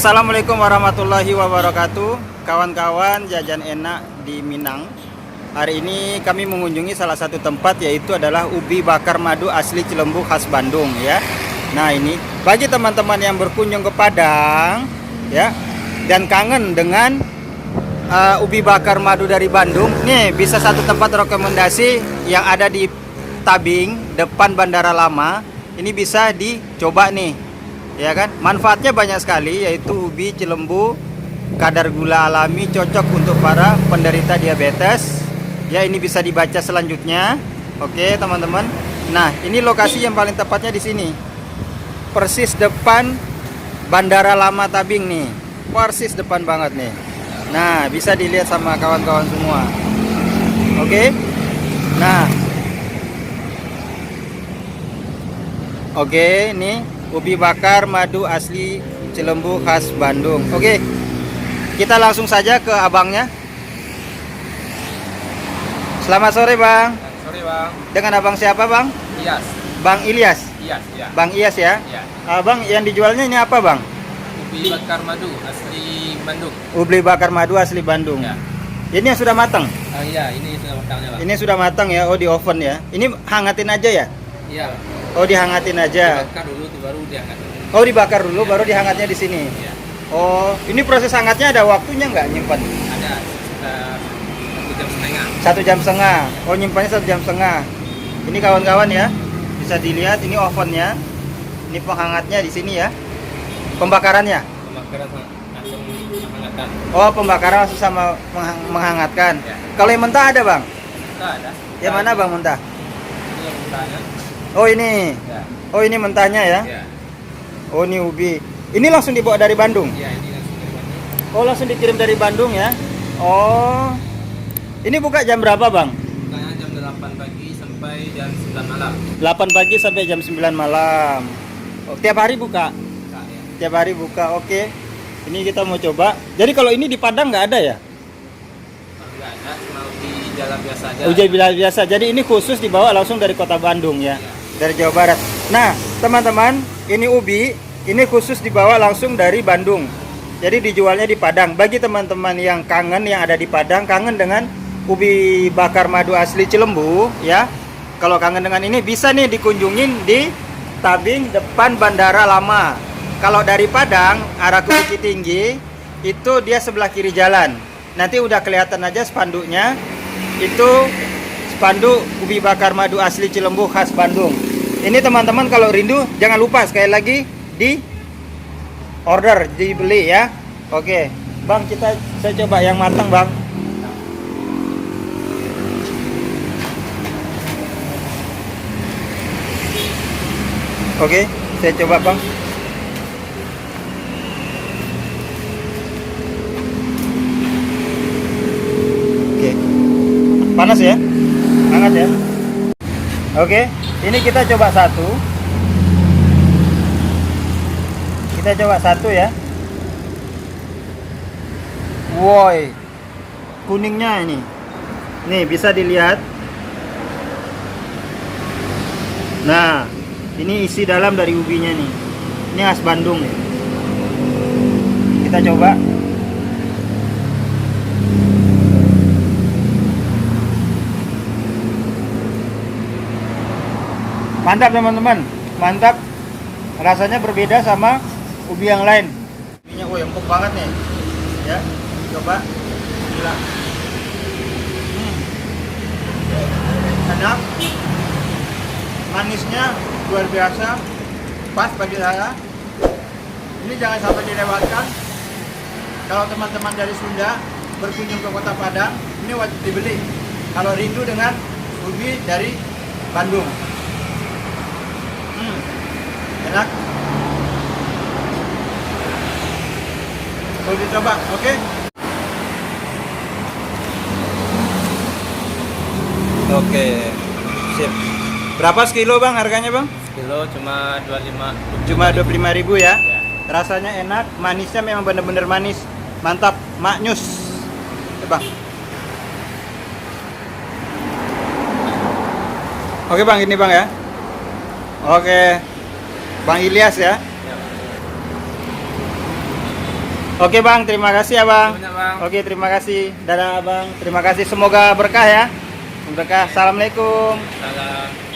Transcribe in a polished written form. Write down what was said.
Assalamualaikum warahmatullahi wabarakatuh. Kawan-kawan jajan enak di Minang. Hari ini kami mengunjungi salah satu tempat, yaitu adalah ubi bakar madu asli Cilembu khas Bandung ya. Nah, ini bagi teman-teman yang berkunjung ke Padang ya dan kangen dengan ubi bakar madu dari Bandung, nih bisa satu tempat rekomendasi yang ada di Tabing depan Bandara Lama. Ini bisa dicoba nih. Ya kan, manfaatnya banyak sekali, yaitu ubi Cilembu kadar gula alami, cocok untuk para penderita diabetes. Ya, ini bisa dibaca selanjutnya. Oke, teman-teman. Nah, ini lokasi yang paling tepatnya di sini. Persis depan Bandara Lama Tabing nih. Persis depan banget nih. Nah, bisa dilihat sama kawan-kawan semua. Oke. Nah. Oke, ini ubi bakar madu asli Cilembu khas Bandung. Oke, kita langsung saja ke abangnya. Selamat sore, Bang. Sore, Bang. Dengan abang siapa, Bang? Ilyas. Bang Ilyas. Ilyas, ya. Bang Ilyas ya. Ya. Bang, yang dijualnya ini apa, Bang? Ubi bakar madu asli Bandung. Ubi bakar madu asli Bandung. Ya. Ini yang sudah matang. Iya, ini sudah matangnya, Bang. Ini sudah matang ya. Oh, di oven ya. Ini hangatin aja ya? Iya. Oh, dihangatin aja. Dibakar dulu tuh baru diangkat. Oh, dibakar dulu baru dihangatnya di sini. Iya. Oh, ini proses hangatnya ada waktunya nggak nyimpan? Ada sekitar 1,5 jam. 1,5 jam. Oh, nyimpannya 1,5 jam. Ini kawan-kawan ya, bisa dilihat ini ovennya. Ini penghangatnya di sini ya. Pembakarannya. Pembakaran langsung menghangatan. Oh, pembakaran langsung sama menghangatkan. Ya. Kalau yang mentah ada, Bang? Kita ada. Yang mana, Bang, mentah? Ini yang mentahnya. Oh, ini. Ya. Oh, ini mentahnya ya. Ya. Oh, ini ubi. Ini langsung dibawa dari Bandung. Iya, ini langsung dari Bandung. Oh, langsung dikirim dari Bandung ya. Oh. Ini buka jam berapa, Bang? Bukanya jam 8 pagi sampai jam 9 malam. 8 pagi sampai jam 9 malam. Oh, tiap hari buka? Buka, ya. Tiap hari buka, oke. Ini kita mau coba. Jadi kalau ini di Padang nggak ada ya? Enggak ada, cuma ubi jalan biasa aja. Uji biasa. Jadi ini khusus dibawa langsung dari kota Bandung ya, dari Jawa Barat. Nah, teman-teman, ini ubi, ini khusus dibawa langsung dari Bandung. Jadi dijualnya di Padang. Bagi teman-teman yang kangen, yang ada di Padang, kangen dengan ubi bakar madu asli Cilembu ya. Kalau kangen dengan ini bisa nih dikunjungin di Tabing depan Bandara Lama. Kalau dari Padang arah ke Bukit Tinggi itu dia sebelah kiri jalan. Nanti udah kelihatan aja spanduknya. Itu spanduk ubi bakar madu asli Cilembu khas Bandung. Ini teman-teman kalau rindu jangan lupa sekali lagi di order, dibeli ya. Oke, Bang, saya coba yang matang, Bang. Oke, saya coba, Bang. Oke. Panas ya? Hangat ya? Oke, ini kita coba satu. Kita coba satu ya. Woi, kuningnya ini. Nih, bisa dilihat. Nah, ini isi dalam dari ubinya nih. Ini khas Bandung ya. Kita coba. Mantap, teman-teman. Mantap. Rasanya berbeda sama ubi yang lain. Ubinya empuk banget nih. Ya, coba. Gila. Enak. Manisnya luar biasa. Pas bagi saya. Ini jangan sampai dilewatkan. Kalau teman-teman dari Sunda berkunjung ke Kota Padang, ini wajib dibeli. Kalau rindu dengan ubi dari Bandung. Enak. Boleh dicoba, oke? Oke, sip. Berapa sekilo, Bang, harganya, Bang? Kilo cuma 25. Cuma 25.000 ya? Ya. Rasanya enak, manisnya memang bener-bener manis. Mantap, maknyus. Bang. Oke, Bang, ini, Bang ya. Oke, Bang Ilyas ya. Oke Bang, terima kasih ya Bang. Banyak, Bang. Oke, terima kasih. Dadah Bang. Terima kasih. Semoga berkah ya. Berkah. Assalamualaikum. Salam.